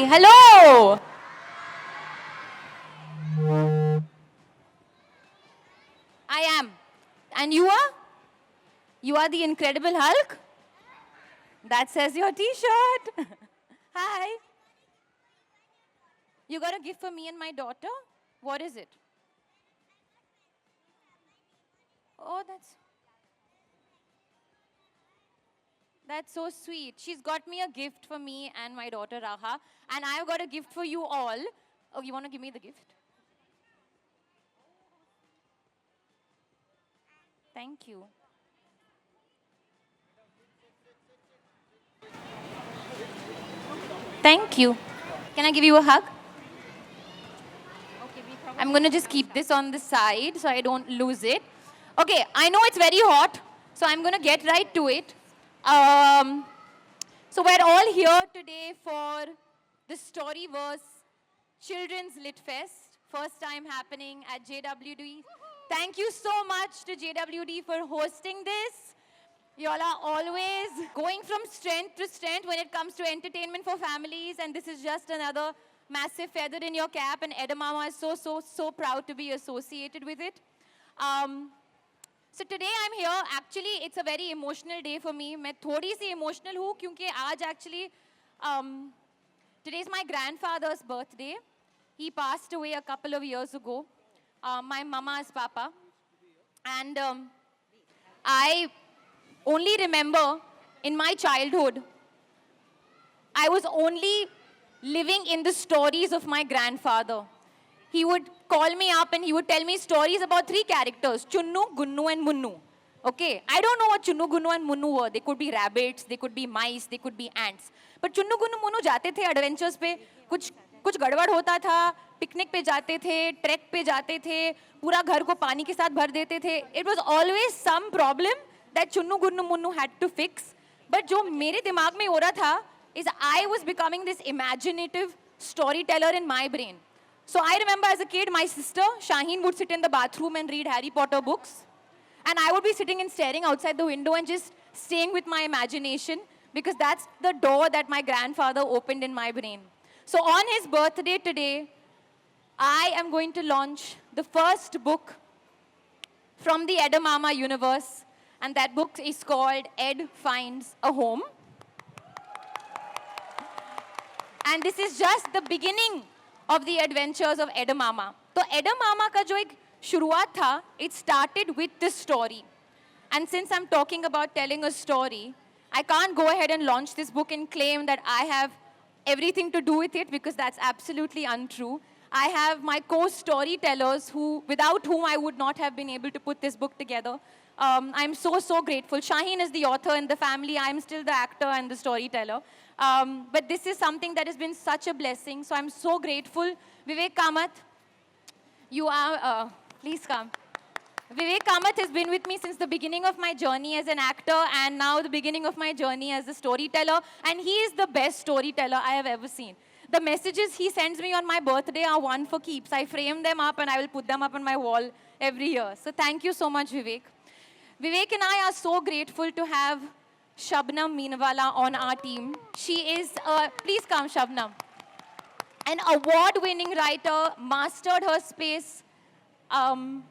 Hello. I am. And you are? You are the Incredible Hulk? That says your t-shirt. Hi. You got a gift for me and my daughter? What is it? Oh, that's so sweet. She's got me a gift for me and my daughter Raha. And I've got a gift for you all. Oh, you want to give me the gift? Thank you. Thank you. Can I give you a hug? I'm going to just keep this on the side so I don't lose it. Okay, I know it's very hot, so I'm going to get right to it. So we're all here today for the Storyverse Children's Lit Fest, first time happening at JWD. Thank you so much to JWD for hosting this. You all are always going from strength to strength when it comes to entertainment for families, and this is just another massive feather in your cap, and Edamama is so proud to be associated with it. So today I'm here. Actually, it's a very emotional day for me. मैं थोड़ी सी emotional हूँ क्योंकि आज actually today is my grandfather's birthday. He passed away a couple of years ago. My mama's papa, and I only remember in my childhood, I was only living in the stories of my grandfather. He would call me up and he would tell me stories about 3 characters, Chunnu, Gunnu and Munnu. Okay, I don't know what Chunnu, Gunnu and Munnu were. They could be rabbits, they could be mice, they could be ants. But Chunnu, Gunnu, Munnu जाते थे adventures पे, कुछ गड़बड़ होता था, picnic पे जाते थे, ट्रैक पे जाते थे, पूरा घर को पानी के साथ भर देते थे. It was always some problem that Chunnu, Gunnu, Munnu had to fix. But जो मेरे दिमाग में हो रहा था is I was becoming this imaginative storyteller in my brain. So I remember as a kid, my sister, Shaheen, would sit in the bathroom and read Harry Potter books. And I would be sitting and staring outside the window and just staying with my imagination because that's the door that my grandfather opened in my brain. So on his birthday today, I am going to launch the first book from the Edamama universe. And that book is called Ed Finds a Home. And this is just the beginning of the adventures of Edamama. So Edamama का जो एक शुरुआत था, it started with this story. And since I'm talking about telling a story, I can't go ahead and launch this book and claim that I have everything to do with it because that's absolutely untrue. I have my co-storytellers without whom I would not have been able to put this book together. I'm so grateful. Shaheen is the author in the family. I'm still the actor and the storyteller. But this is something that has been such a blessing. So I'm so grateful. Vivek Kamath, you are, please come. Vivek Kamath has been with me since the beginning of my journey as an actor and now the beginning of my journey as a storyteller. And he is the best storyteller I have ever seen. The messages he sends me on my birthday are one for keeps. I frame them up and I will put them up on my wall every year. So thank you so much, Vivek. Vivek and I are so grateful to have Shabnam Meenawala on our team. She is, please come Shabnam, an award-winning writer, mastered her space. Shabnam,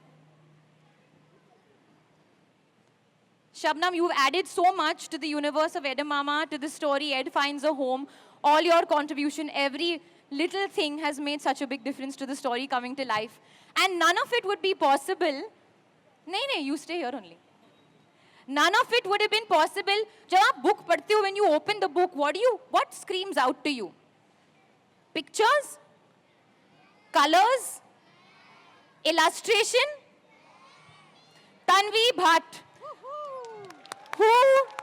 you've added so much to the universe of Edamama, to the story Ed Finds a Home. All your contribution, every little thing has made such a big difference to the story coming to life. And none of it would be possible. No, you stay here only. None of it would have been possible. जब आप book पढ़ते हो, when you open the book, what screams out to you? Pictures? Colors? Illustration? Tanvi Bhatt. Who?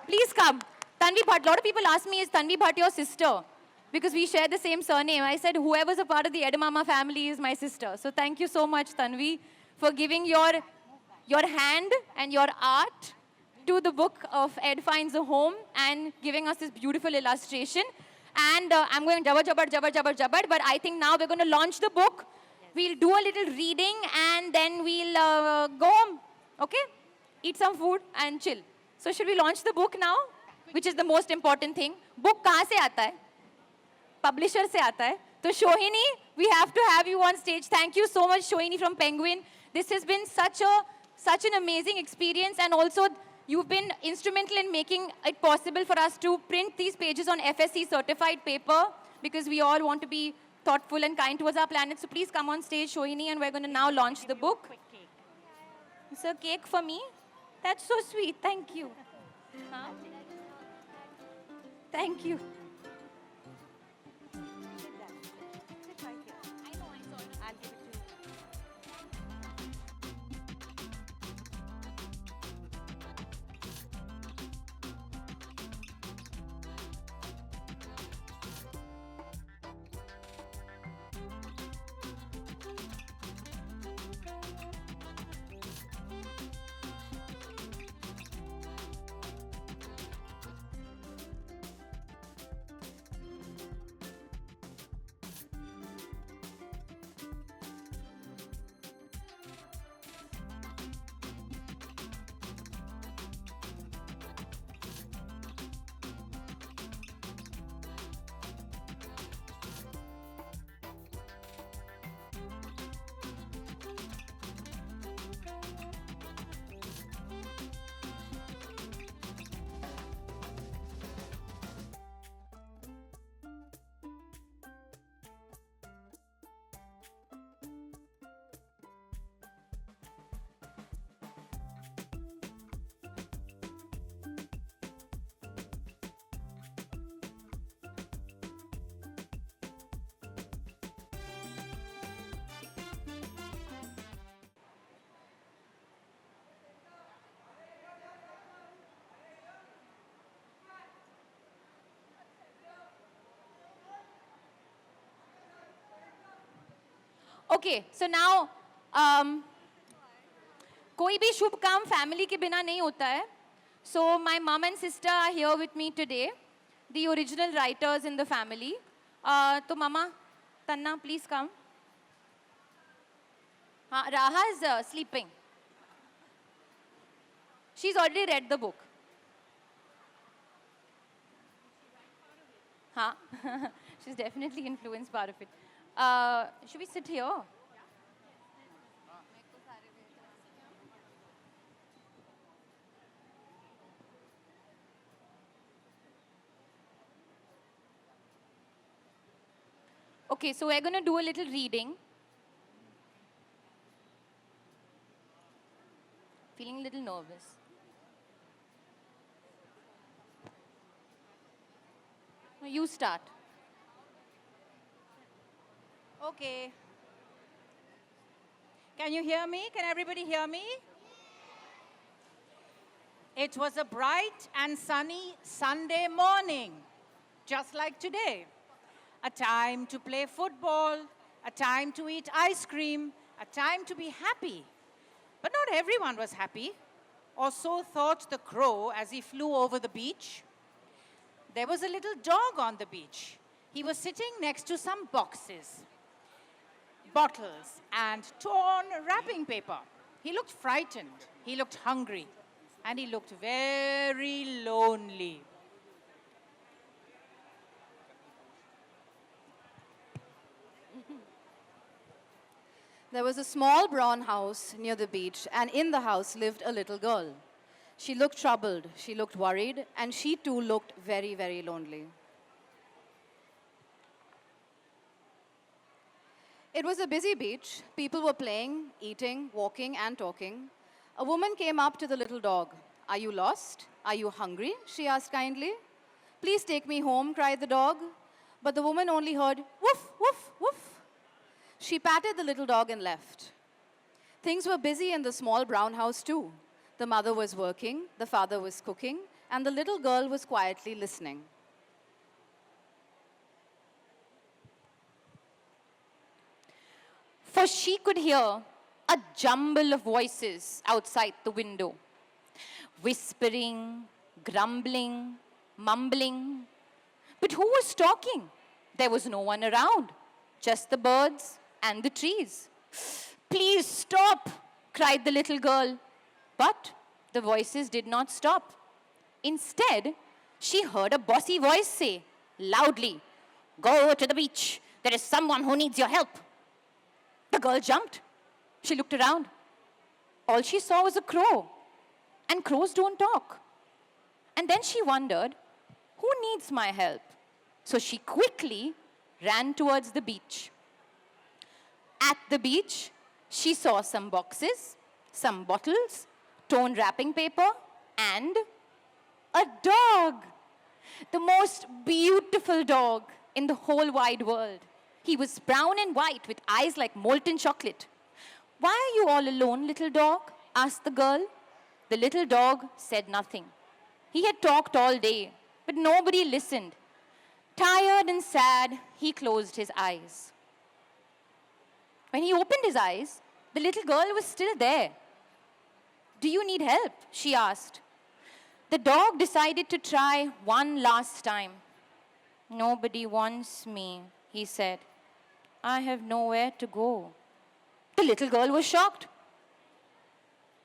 Please come. Tanvi Bhatt. A lot of people ask me, is Tanvi Bhatt your sister? Because we share the same surname. I said, whoever's a part of the Edamama family is my sister. So thank you so much, Tanvi, for giving your hand and your art to the book of Ed Finds a Home and giving us this beautiful illustration. And I'm going jabbar, but I think now we're going to launch the book. We'll do a little reading and then we'll go home, okay? Eat some food and chill. So should we launch the book now? Which is the most important thing. Book कहाँ से आता है? publisher से आता है. तो Shohini, we have to have you on stage. Thank you so much, Shohini from Penguin. This has been such an amazing experience, and also you've been instrumental in making it possible for us to print these pages on FSC certified paper, because we all want to be thoughtful and kind towards our planet. So please come on stage, Shohini, and we're going to now launch the book. It's a cake for me. That's so sweet. Thank you. Huh? Thank you. Okay, so now, कोई भी शुभ काम family के बिना नहीं होता है. So my mom and sister are here with me today, the original writers in the family. तो Mama, Tanna, please come. Raha is sleeping. She's already read the book. She's definitely influenced part of it. Should we sit here? Okay, so we're going to do a little reading. Feeling a little nervous. No, you start. Okay. Can you hear me? Can everybody hear me? It was a bright and sunny Sunday morning, just like today. A time to play football, a time to eat ice cream, a time to be happy. But not everyone was happy, or so thought the crow as he flew over the beach. There was a little dog on the beach. He was sitting next to some boxes, bottles, and torn wrapping paper. He looked frightened, he looked hungry, and he looked very lonely. There was a small brown house near the beach, and in the house lived a little girl. She looked troubled, she looked worried, and she too looked very, very lonely. It was a busy beach. People were playing, eating, walking, and talking. A woman came up to the little dog. "Are you lost? Are you hungry?" she asked kindly. "Please take me home," cried the dog. But the woman only heard, "Woof, woof, woof." She patted the little dog and left. Things were busy in the small brown house too. The mother was working, the father was cooking, and the little girl was quietly listening. For she could hear a jumble of voices outside the window. Whispering, grumbling, mumbling. But who was talking? There was no one around, just the birds and the trees. "Please stop," cried the little girl. But the voices did not stop. Instead, she heard a bossy voice say loudly, Go to the beach. There is someone who needs your help. The girl jumped. She looked around. All she saw was a crow. And crows don't talk. And then she wondered, who needs my help? So she quickly ran towards the beach. At the beach, she saw some boxes, some bottles, torn wrapping paper, and a dog. The most beautiful dog in the whole wide world. He was brown and white with eyes like molten chocolate. Why are you all alone, little dog? Asked the girl. The little dog said nothing. He had talked all day, but nobody listened. Tired and sad, he closed his eyes. When he opened his eyes, the little girl was still there. Do you need help? She asked. The dog decided to try one last time. Nobody wants me, he said. I have nowhere to go. The little girl was shocked.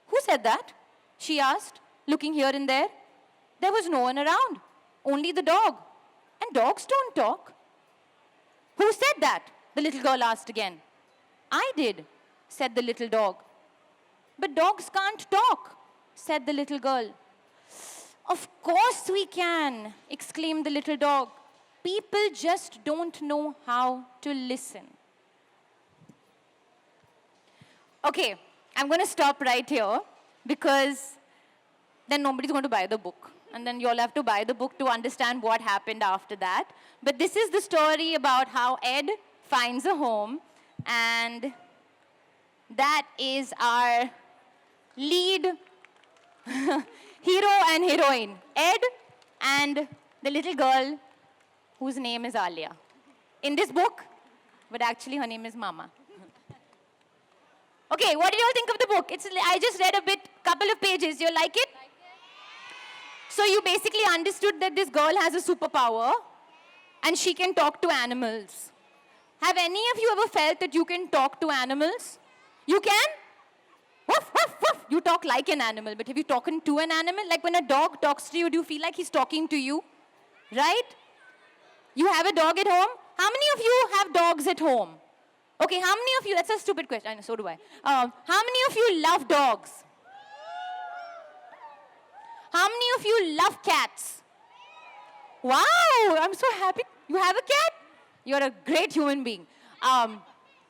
Who said that? She asked, looking here and there. There was no one around, only the dog. And dogs don't talk. Who said that? The little girl asked again. I did, said the little dog. But dogs can't talk, said the little girl. Of course we can, exclaimed the little dog. People just don't know how to listen. Okay, I'm going to stop right here because then nobody's going to buy the book. And then you'll have to buy the book to understand what happened after that. But this is the story about how Ed finds a home. And that is our lead hero and heroine, Ed and the little girl whose name is Alia. In this book, but actually her name is Mama. Okay, what did you all think of the book? I just read couple of pages. You like it? So you basically understood that this girl has a superpower and she can talk to animals. Have any of you ever felt that you can talk to animals? You can? Woof, woof, woof. You talk like an animal, but have you talked to an animal? Like when a dog talks to you, do you feel like he's talking to you? Right? You have a dog at home? How many of you have dogs at home? Okay, how many of you, that's a stupid question, I know, so do I. How many of you love dogs? How many of you love cats? Wow, I'm so happy. You have a cat? You're a great human being.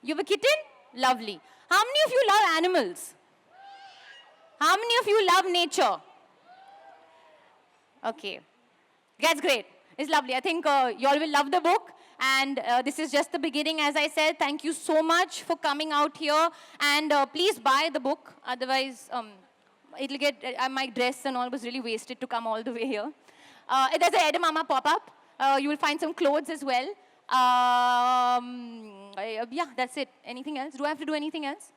You have a kitten? Lovely. How many of you love animals? How many of you love nature? Okay. That's great. It's lovely. I think you all will love the book. And this is just the beginning, as I said. Thank you so much for coming out here. And please buy the book. Otherwise, it'll get, my dress and all was really wasted to come all the way here. There's a Edamama pop-up. You will find some clothes as well. Yeah, that's it. Anything else? Do I have to do anything else?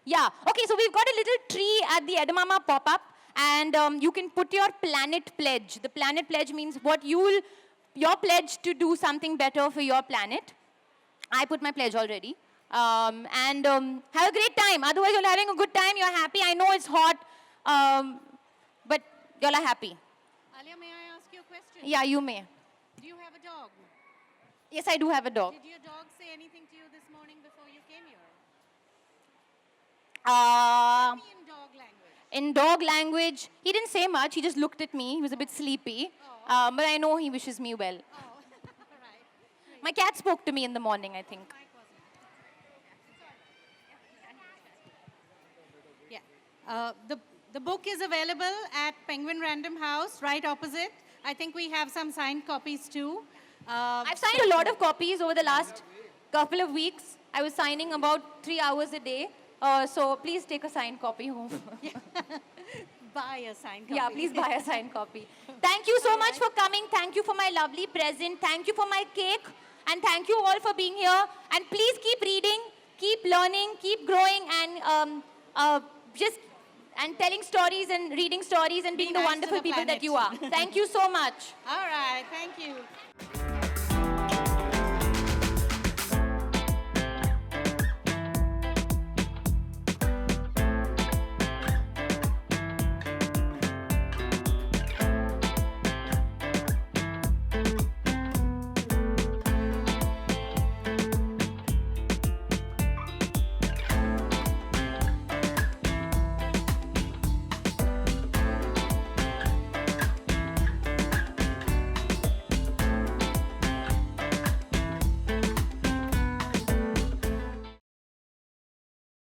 Yeah. Okay, so we've got a little tree at the Edamama pop-up. And you can put your planet pledge. The planet pledge means your pledge to do something better for your planet. I put my pledge already. Have a great time. Otherwise, you're having a good time. You're happy. I know it's hot, but y'all are happy. Alia, may I ask you a question? Yeah, you may. Do you have a dog? Yes, I do have a dog. Did your dog say anything to you this morning before you came here? Tell me in dog language. In dog language, he didn't say much. He just looked at me. He was a bit sleepy. But I know he wishes me well. Oh, right. My cat spoke to me in the morning, I think. Yeah. The book is available at Penguin Random House, right opposite. I think we have some signed copies too. I've signed a lot of copies over the last couple of weeks. I was signing about 3 hours a day. So please take a signed copy home. Buy a signed copy. Yeah, please buy a signed copy. Thank you so much for coming. Thank you for my lovely present. Thank you for my cake. And thank you all for being here. And please keep reading, keep learning, keep growing, and and telling stories and reading stories and being the nice wonderful the people that planet. you are. Thank you so much. All right, thank you.